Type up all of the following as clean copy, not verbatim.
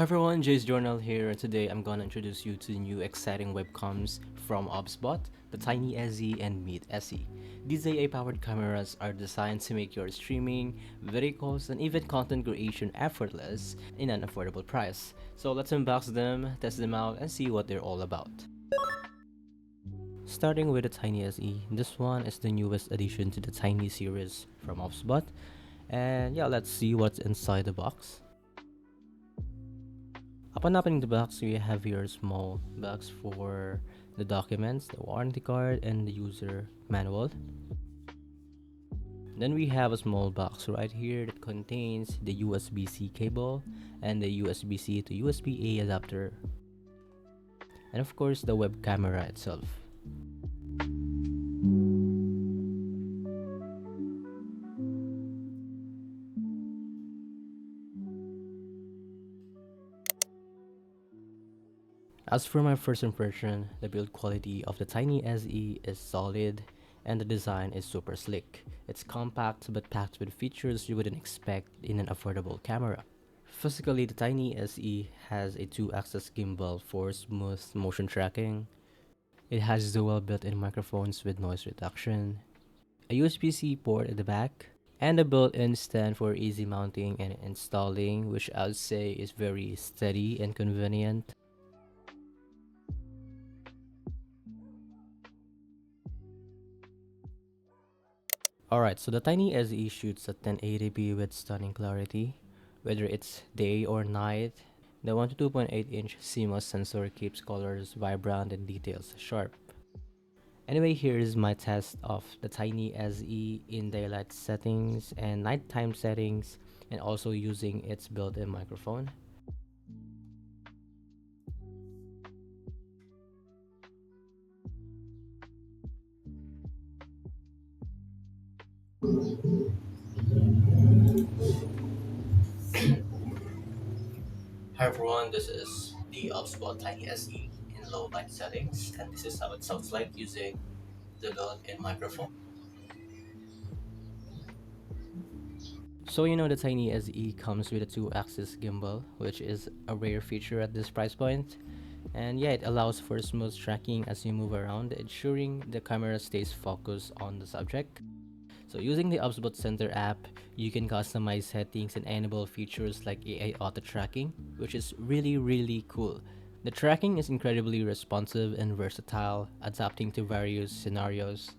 Hi everyone, Jayce Journal here, and today I'm gonna introduce you to new exciting webcams from OBSBOT, the Tiny SE and Meet SE. These AI-powered cameras are designed to make your streaming, video calls, and even content creation effortless in an affordable price. So let's unbox them, test them out, and see what they're all about. Starting with the Tiny SE, this one is the newest addition to the Tiny series from OBSBOT, and yeah, let's see what's inside the box. Upon opening the box, we have here a small box for the documents, the warranty card, and the user manual. Then we have a small box right here that contains the USB-C cable and the USB-C to USB-A adapter, and of course the web camera itself. As for my first impression, the build quality of the Tiny SE is solid and the design is super slick. It's compact but packed with features you wouldn't expect in an affordable camera. Physically, the Tiny SE has a 2-axis gimbal for smooth motion tracking. It has dual built-in microphones with noise reduction, a USB-C port at the back, and a built-in stand for easy mounting and installing, which I would say is very steady and convenient. Alright, so the Tiny SE shoots at 1080p with stunning clarity. Whether it's day or night, the 1 to 2.8 inch CMOS sensor keeps colors vibrant and details sharp. Anyway, here is my test of the Tiny SE in daylight settings and nighttime settings, and also using its built-in microphone. Hi everyone, this is the OBSBOT Tiny SE in low light settings, and this is how it sounds like using the built-in microphone. So you know the Tiny SE comes with a 2-axis gimbal, which is a rare feature at this price point. And yeah, it allows for smooth tracking as you move around, ensuring the camera stays focused on the subject. So using the OBSBOT Center app, you can customize settings and enable features like AI auto tracking, which is really cool. The tracking is incredibly responsive and versatile, adapting to various scenarios.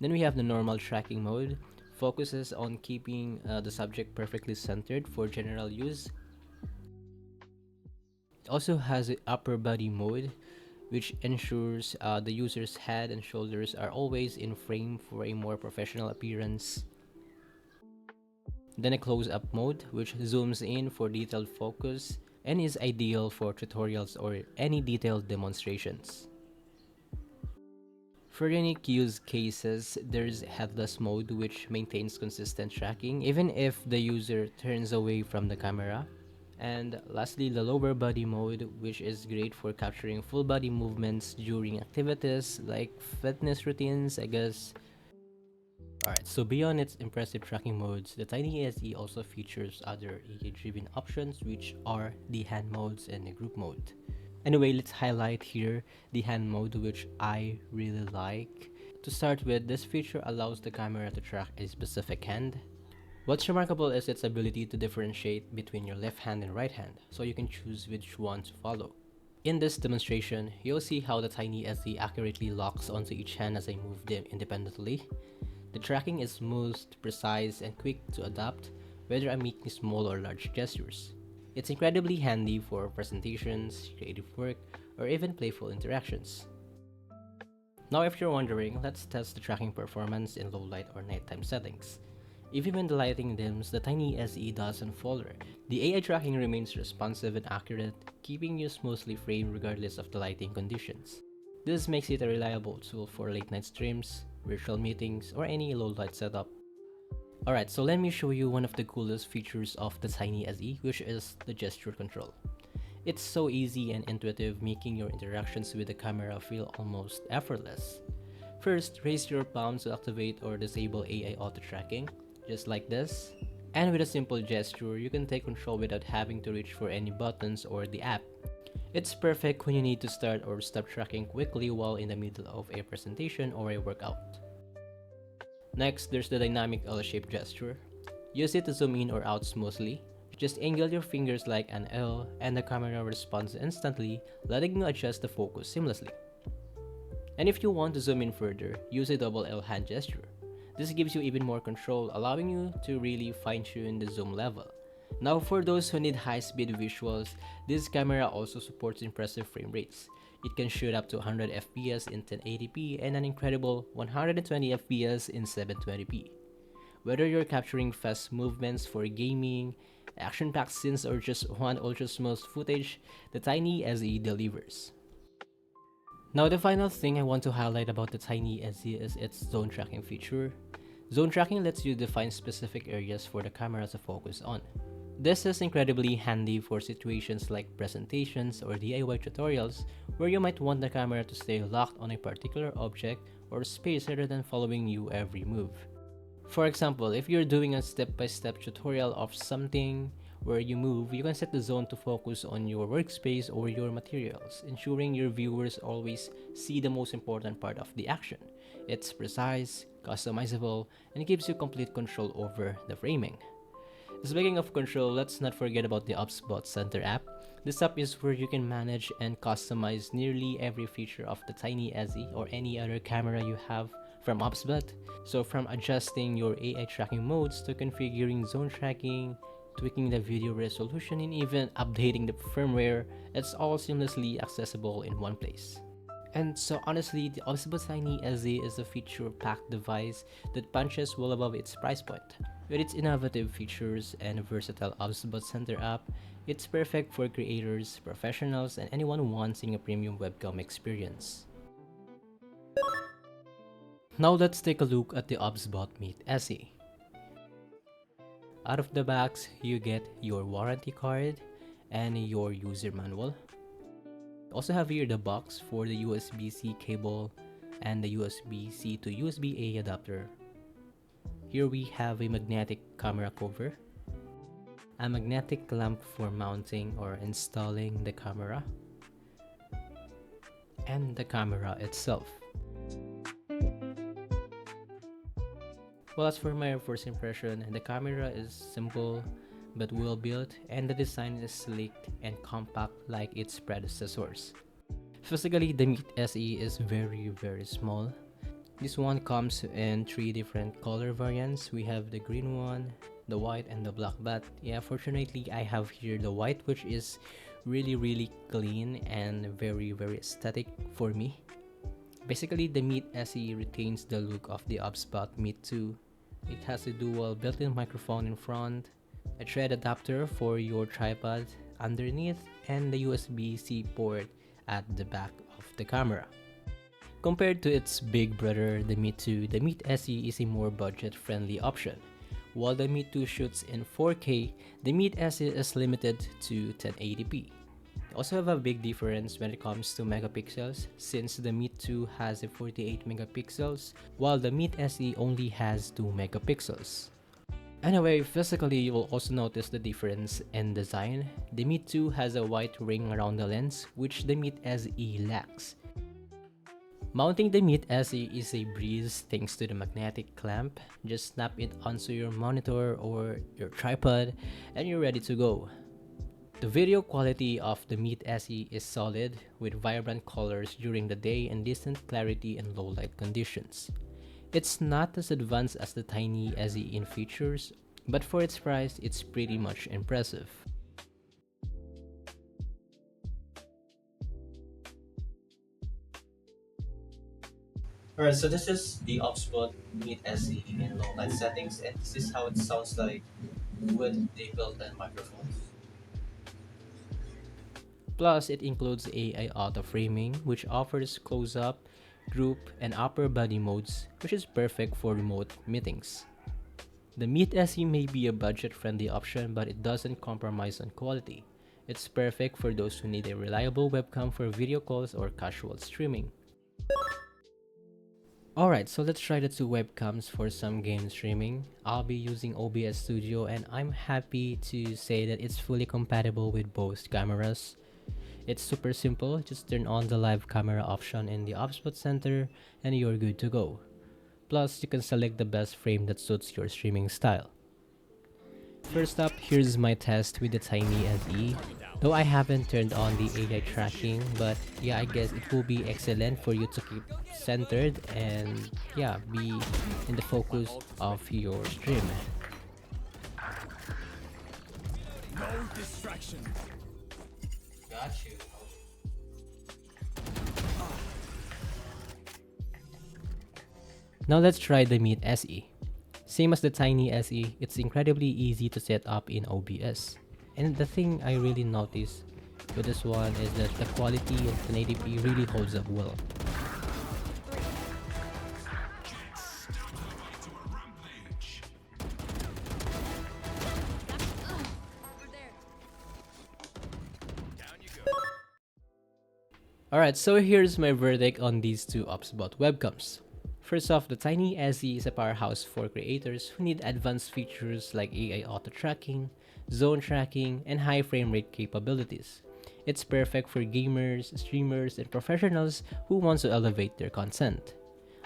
Then we have the normal tracking mode, focuses on keeping the subject perfectly centered for general use. It also has the upper body mode, which ensures the user's head and shoulders are always in frame for a more professional appearance. Then a close-up mode, which zooms in for detailed focus and is ideal for tutorials or any detailed demonstrations. For unique use cases, there's headless mode, which maintains consistent tracking even if the user turns away from the camera. And lastly, the lower body mode, which is great for capturing full body movements during activities like fitness routines, I guess. Alright, so beyond its impressive tracking modes, the Tiny SE also features other AI-driven options, which are the hand modes and the group mode. Anyway, let's highlight here the hand mode, which I really like. To start with, this feature allows the camera to track a specific hand. What's remarkable is its ability to differentiate between your left hand and right hand, so you can choose which one to follow. In this demonstration, you'll see how the Tiny SE accurately locks onto each hand as I move them independently. The tracking is smooth, precise, and quick to adapt, whether I'm making small or large gestures. It's incredibly handy for presentations, creative work, or even playful interactions. Now if you're wondering, let's test the tracking performance in low light or nighttime settings. Even when the lighting dims, the Tiny SE doesn't falter. The AI tracking remains responsive and accurate, keeping you smoothly framed regardless of the lighting conditions. This makes it a reliable tool for late night streams, virtual meetings, or any low light setup. Alright, so let me show you one of the coolest features of the Tiny SE, which is the gesture control. It's so easy and intuitive, making your interactions with the camera feel almost effortless. First, raise your palm to activate or disable AI auto tracking, just like this. And with a simple gesture, you can take control without having to reach for any buttons or the app. It's perfect when you need to start or stop tracking quickly while in the middle of a presentation or a workout. Next, there's the dynamic L-shaped gesture. Use it to zoom in or out smoothly. Just angle your fingers like an L and the camera responds instantly, letting you adjust the focus seamlessly. And if you want to zoom in further, use a double L hand gesture. This gives you even more control, allowing you to really fine-tune the zoom level. Now for those who need high-speed visuals, this camera also supports impressive frame rates. It can shoot up to 100 FPS in 1080p and an incredible 120 FPS in 720p. Whether you're capturing fast movements for gaming, action-packed scenes, or just want ultra-smooth footage, the Tiny SE delivers. Now the final thing I want to highlight about the Tiny SE is its zone tracking feature. Zone tracking lets you define specific areas for the camera to focus on. This is incredibly handy for situations like presentations or DIY tutorials where you might want the camera to stay locked on a particular object or space rather than following you every move. For example, if you're doing a step-by-step tutorial of something where you move, you can set the zone to focus on your workspace or your materials, ensuring your viewers always see the most important part of the action. It's precise, customizable, and gives you complete control over the framing. Speaking of control, let's not forget about the OBSBOT Center app. This app is where you can manage and customize nearly every feature of the Tiny SE or any other camera you have from OBSBOT. So from adjusting your AI tracking modes to configuring zone tracking, tweaking the video resolution, and even updating the firmware, it's all seamlessly accessible in one place. And so honestly, the OBSBOT Tiny SE is a feature-packed device that punches well above its price point. With its innovative features and versatile OBSBOT Center app, it's perfect for creators, professionals, and anyone wanting a premium webcam experience. Now let's take a look at the OBSBOT Meet SE. Out of the box, you get your warranty card and your user manual. Also have here the box for the USB-C cable and the USB-C to USB-A adapter. Here we have a magnetic camera cover, a magnetic lamp for mounting or installing the camera, and the camera itself. Well, as for my first impression, the camera is simple but well built, and the design is sleek and compact like its predecessors. Physically, the Meet SE is very small. This one comes in 3 different color variants. We have the green one, the white, and the black, but yeah, fortunately I have here the white, which is really clean and very aesthetic for me. Basically, the Meet SE retains the look of the OBSBOT Meet 2. It has a dual built-in microphone in front, a thread adapter for your tripod underneath, and the USB-C port at the back of the camera. Compared to its big brother, the Meet 2, the Meet SE is a more budget-friendly option. While the Meet 2 shoots in 4K, the Meet SE is limited to 1080p. They also have a big difference when it comes to megapixels, since the Meet 2 has a 48 megapixels, while the Meet SE only has 2 megapixels. Anyway, physically, you will also notice the difference in design. The Meet 2 has a white ring around the lens, which the Meet SE lacks. Mounting the Meet SE is a breeze thanks to the magnetic clamp. Just snap it onto your monitor or your tripod and you're ready to go. The video quality of the Meet SE is solid, with vibrant colors during the day and decent clarity in low light conditions. It's not as advanced as the Tiny SE in features, but for its price, it's pretty much impressive. Alright, so this is the OBSBOT Meet SE in low light settings, and this is how it sounds like with the built-in microphones. Plus, it includes AI auto framing, which offers close-up, group, and upper body modes, which is perfect for remote meetings. The Meet SE may be a budget-friendly option, but it doesn't compromise on quality. It's perfect for those who need a reliable webcam for video calls or casual streaming. Alright, so let's try the two webcams for some game streaming. I'll be using OBS Studio and I'm happy to say that it's fully compatible with both cameras. It's super simple, just turn on the live camera option in the OBSBOT center and you're good to go. Plus, you can select the best frame that suits your streaming style. First up, here's my test with the Tiny SE. Though I haven't turned on the AI tracking, but yeah, I guess it will be excellent for you to keep centered and yeah, be in the focus of your stream. No distractions. Got you. Now let's try the Meet SE. Same as the Tiny SE, it's incredibly easy to set up in OBS. And the thing I really notice with this one is that the quality of 1080p really holds up well. Alright, so here's my verdict on these two OBSBOT webcams. First off, the Tiny SE is a powerhouse for creators who need advanced features like AI auto tracking, zone tracking, and high frame rate capabilities. It's perfect for gamers, streamers, and professionals who want to elevate their content.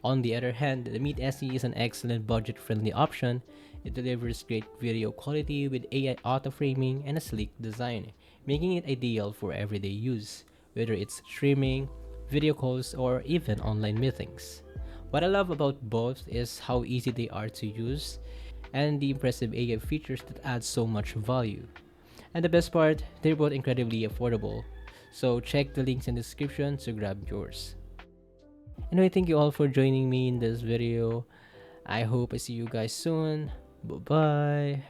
On the other hand, the Meet SE is an excellent budget-friendly option. It delivers great video quality with AI auto framing and a sleek design, making it ideal for everyday use, whether it's streaming, video calls, or even online meetings. What I love about both is how easy they are to use and the impressive AI features that add so much value. And the best part, they're both incredibly affordable. So check the links in the description to grab yours. Anyway, thank you all for joining me in this video. I hope I see you guys soon. Bye bye.